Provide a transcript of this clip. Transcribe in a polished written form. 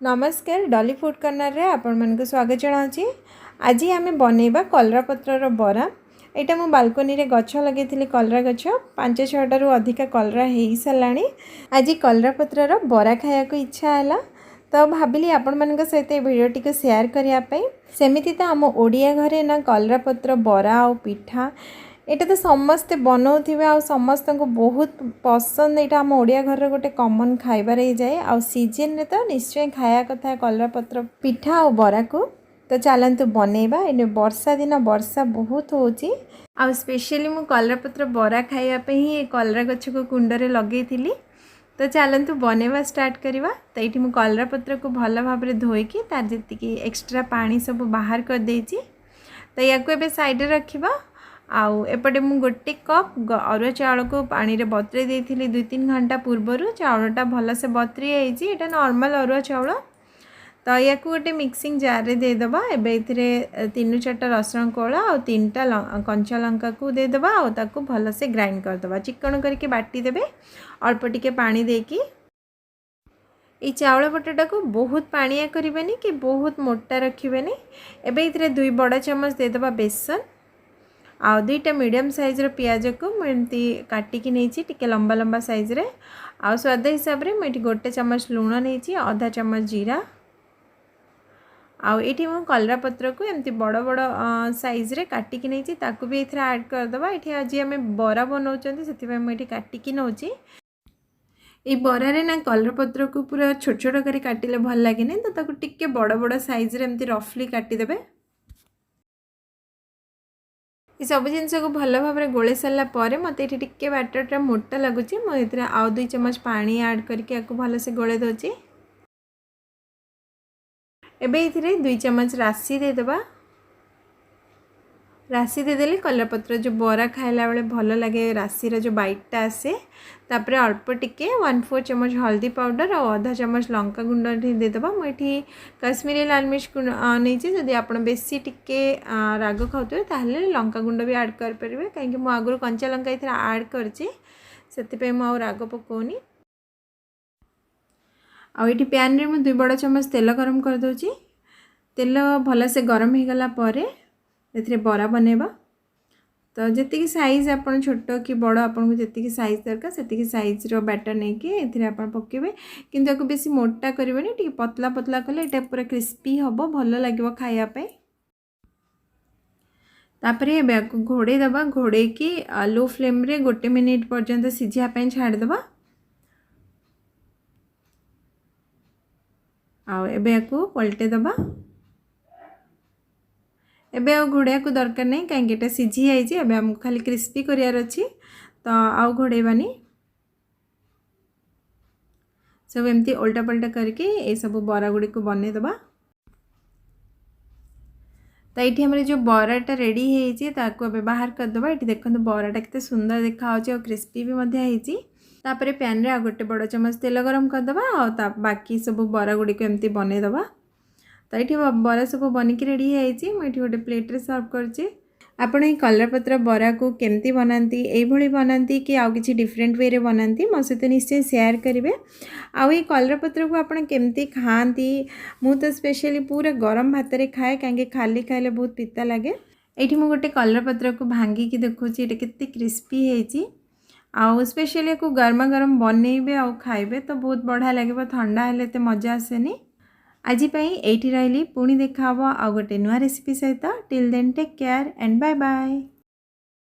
नमस्कार Dolly food corner रे आपण मन को स्वागत जनाऊँगी। आज आम बनइबा कलरा पत्रर बरा। यहाँ मु बालकोनी रे गछ लगे कलरा गछ 5-6 रु अधिका कलरा हो सारा। आज कलरा पत्रर बरा खाया को इच्छा है तो भाविली आपण मान सहित भिडियोटी को शेयर करने। सेमिति तो आम ओडिया घरे ना कलरा पत्र बरा और पिठा यहाँ तो समस्ते बनाऊे आ समस्त को बहुत पसंद। यहाँ आम ओडिया घर गोटे कॉमन खाइबार जाए आ सीजन रे तो निश्चय खाया कथा कलरा पत्र पिठा और बरा को। तो चलतु बनइबा। इन वर्षा दिन वर्षा बहुत होची आ स्पेशली मु कलरा पत्र बरा खाइबा ही कलरा गछ को कुंडरे लगे थी। तो चलतु बनइबा स्टार्ट करवा। तो ये मु कलरा पत्र को भल भाव धोईकी तार जी एक्स्ट्रा पानी सब बाहर कर देची। तो या साइड रखा। आउ एपटे मु गोटे कप अरुआ चाउल को पानी रे बतरे देइथिली 2-3 घंटा पूर्वर। चाउलटा भल से बतरी आइछि। एटा नॉर्मल अरुआ चाउल। तो या गोटे मिक्सिंग जार रे दे दबा। एबे इथिरे 3-4टा रसुण कोला और 3टा कंचा लंका को दे दबा और ताको भल से ग्राइंड कर दबा। चिकन करके बाटी देबे अल्प टिके पानी देकी। ये चाउल बटाटा को बहुत पानिया करिवेनी कि बहुत मोटा रखिवेनी। एबे इथिरे 2 बड़ा चम्मच दे दबा बेसन आ 2टा मीडियम साइज रो पियाज को मुझे काटिकी नहीं टिके लंबा लंबा साइज रे। आ स्वाद हिसाब रे मुझे गोटे चम्मच लुण नहीं आधा चम्मच जीरा। आठी मु कलरा पत्र को एमती बड़ बड़ साइज रे काटिकी नहीं ताकू भी एथरा ऐड कर दबा। एठी आज आम बरा बनाउछंती सेति मैं काटिकी नौची। ये बरा रे ना कलरा पत्र को पूरा छोट छोट कर काटिले भल लगे तो ताकू टिके बड़ बड़ साइज रे एमती रफली काटी देबे। ये सब जिनस को भल भाव में गोले सारापर मत ये टिके बैटरटा मोटा लगुच। मुझे आउ 2 चम्मच पानी ऐड करके भल से गोले दूची। एबे इथिरे 2 चम्मच राशि दे दबा। राशि देदेले कलरा पत्र जो बरा खाइला बेले भल लगे। राशि जो बाइटटा आसे तापर अल्प टिके 1/4 चम्मच हल्दी पाउडर और आधा चम्मच लंका गुंड दे दबा। मुझे काश्मीरी लाल मिर्च नहीं जदि आप बेसी टिके राग खाते ताहले लंका गुंड भी ऐड कर परिबे। कहीं मु आगु कंचा लंका इथरा ऐड करछि सेति मु राग पकोनी। आ ये पैन रे मु 2 बड़ा चम्मच तेल गरम कर दोची। तेल भल से गरम हो गला परे एथिरे बरा बनेबा। तो जी साइज आप छोट कि बड़ आपको जी साइज दरकार से साइज रो बैटर नहीं कि एथिरे आप पकेबे। किंतु आपको बेसी मोटा करेंगे टी पतला पतला कले एटा पूरा क्रिस्पी हम भल लगे खायापे। तापर ए घोड़े दबा। घोड़े की लो फ्लेम रे 1 मिनिट पर्यंत सिझापी छाड़दबा। आबे पलटे दबा। एबे आ घोड़िया को दरकार नहीं कहीं सीझी जाइए। एबे हमको खाली क्रिस्पी करार अच्छी तो आउ घोड़ेबानी। सब एमती उल्टा पल्टा करके ये सब बरा गुड़ी को बने दबा। तो ये हमारे जो बराटा रेडी है ताको बाहर कर दबा। ये देखो बराटा कितने सुंदर देखा और क्रिस्पी भी तापर पैन रे आ गोटे बड़ चम्मच तेल गरम कर दबा और बाकी सब बरा गुड़ी को एमती बने दबा। तो ये बरा सब बनिकी रेडी है। मुझे गोटे प्लेट रे सर्व करछि। आपण ये कलरा पत्र बरा को केमती बनाती ये बनाती कि आउ किसी डिफरेंट वे रे बनाती मो सहित निश्चय शेयर करेंगे। आउ ये कलरा पत्र को आपण केमती खाती मु तो स्पेशली पूरा गरम भात रे खाए कहीं खाली खाइले बहुत पिता लगे। ये मु गोटे कलरा पत्र को भांगिकी देखुची ये केते क्रिस्पी है। आउ स्पेशली को गरमा गरम बनइबे आउ खाइबे तो बहुत बढ़िया लगे। ठंडा हेले तो मजा आसेनी। आज एठी रही पुणी देखा आ गोटे नुआ रेसिपी सहित। Till then take care and bye bye.